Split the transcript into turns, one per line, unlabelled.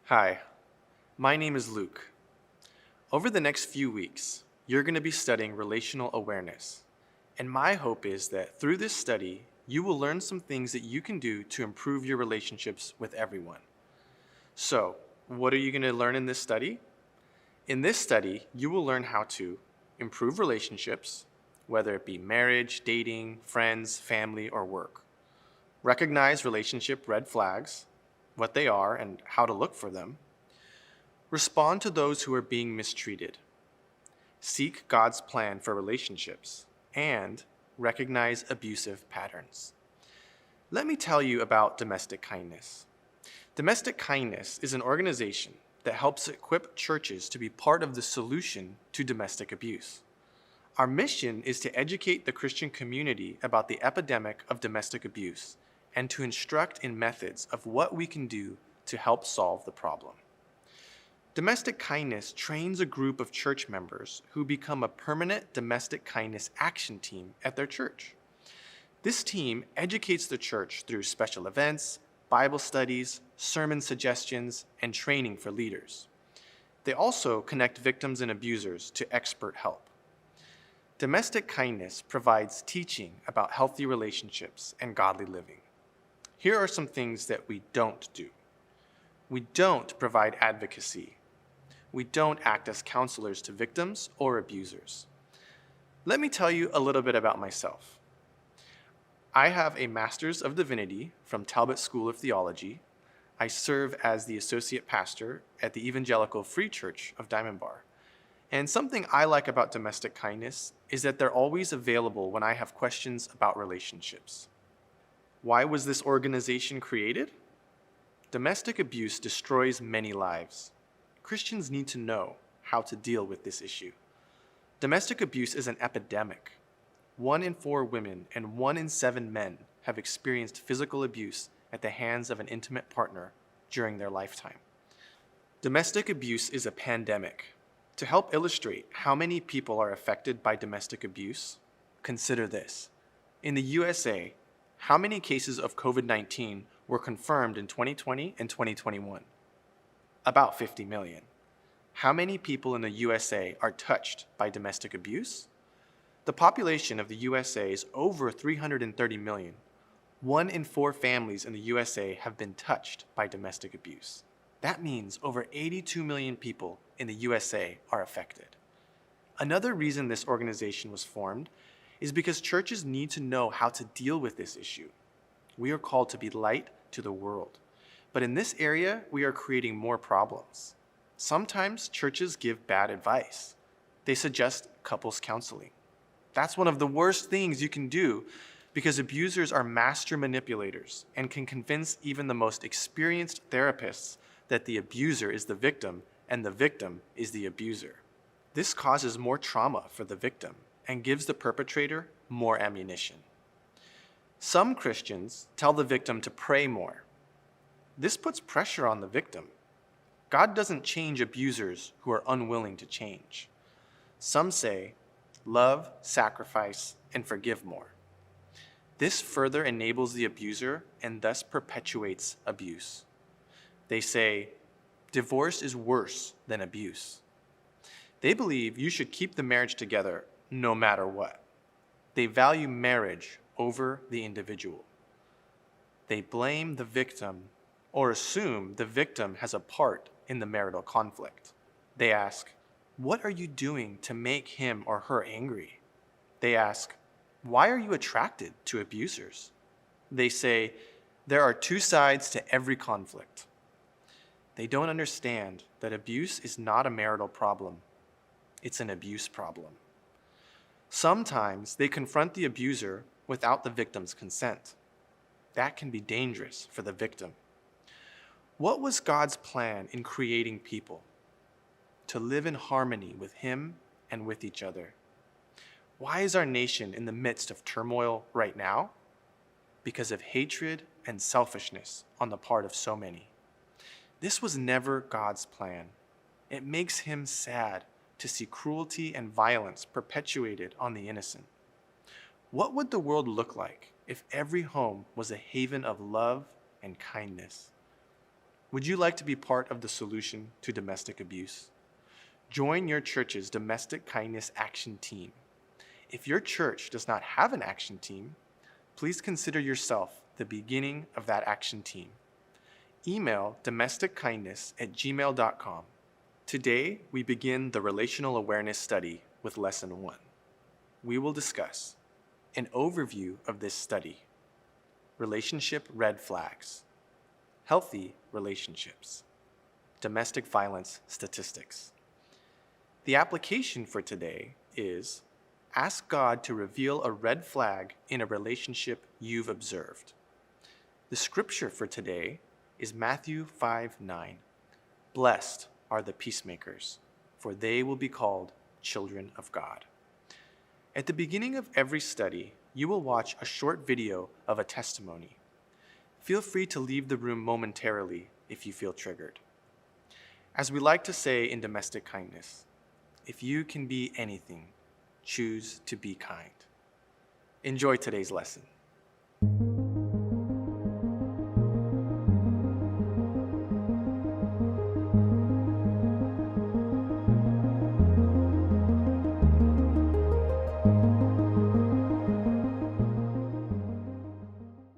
Hi, my name is Luke. Over the next few weeks, you're going to be studying relational awareness. And my hope is that through this study, you will learn some things that you can do to improve your relationships with everyone. So, what are you going to learn in this study? In this study, you will learn how to improve relationships, whether it be marriage, dating, friends, family, or work. Recognize relationship red flags, what they are, and how to look for them. Respond to those who are being mistreated. Seek God's plan for relationships. And recognize abusive patterns. Let me tell you about Domestic Kindness. Domestic Kindness is an organization that helps equip churches to be part of the solution to domestic abuse. Our mission is to educate the Christian community about the epidemic of domestic abuse and to instruct in methods of what we can do to help solve the problem. Domestic Kindness trains a group of church members who become a permanent domestic kindness action team at their church. This team educates the church through special events, Bible studies, sermon suggestions, and training for leaders. They also connect victims and abusers to expert help. Domestic Kindness provides teaching about healthy relationships and godly living. Here are some things that we don't do. We don't provide advocacy. We don't act as counselors to victims or abusers. Let me tell you a little bit about myself. I have a Master's of Divinity from Talbot School of Theology. I serve as the Associate Pastor at the Evangelical Free Church of Diamond Bar. And something I like about Domestic Kindness is that they're always available when I have questions about relationships. Why was this organization created? Domestic abuse destroys many lives. Christians need to know how to deal with this issue. Domestic abuse is an epidemic. 1 in 4 women and 1 in 7 men have experienced physical abuse at the hands of an intimate partner during their lifetime. Domestic abuse is a pandemic. To help illustrate how many people are affected by domestic abuse, consider this. In the USA, how many cases of COVID-19 were confirmed in 2020 and 2021? About 50 million. How many people in the USA are touched by domestic abuse? The population of the USA is over 330 million. 1 in 4 families in the USA have been touched by domestic abuse. That means over 82 million people in the USA are affected. Another reason this organization was formed is because churches need to know how to deal with this issue. We are called to be light to the world. But in this area, we are creating more problems. Sometimes churches give bad advice. They suggest couples counseling. That's one of the worst things you can do because abusers are master manipulators and can convince even the most experienced therapists that the abuser is the victim and the victim is the abuser. This causes more trauma for the victim and gives the perpetrator more ammunition. Some Christians tell the victim to pray more. This puts pressure on the victim. God doesn't change abusers who are unwilling to change. Some say, love, sacrifice, and forgive more. This further enables the abuser and thus perpetuates abuse. They say, divorce is worse than abuse. They believe you should keep the marriage together no matter what. They value marriage over the individual. They blame the victim or assume the victim has a part in the marital conflict. They ask, what are you doing to make him or her angry? They ask, why are you attracted to abusers? They say, there are 2 sides to every conflict. They don't understand that abuse is not a marital problem. It's an abuse problem. Sometimes they confront the abuser without the victim's consent. That can be dangerous for the victim. What was God's plan in creating people? To live in harmony with Him and with each other. Why is our nation in the midst of turmoil right now? Because of hatred and selfishness on the part of so many. This was never God's plan. It makes Him sad to see cruelty and violence perpetuated on the innocent. What would the world look like if every home was a haven of love and kindness? Would you like to be part of the solution to domestic abuse? Join your church's Domestic Kindness Action Team. If your church does not have an action team, please consider yourself the beginning of that action team. Email domestickindness@gmail.com. Today, we begin the Relational Awareness study with Lesson 1. We will discuss an overview of this study, relationship red flags, healthy relationships, domestic violence statistics. The application for today is ask God to reveal a red flag in a relationship you've observed. The scripture for today is Matthew 5:9. Blessed are the peacemakers, for they will be called children of God. At the beginning of every study, you will watch a short video of a testimony. Feel free to leave the room momentarily if you feel triggered. As we like to say in domestic kindness, if you can be anything, choose to be kind. Enjoy today's lesson.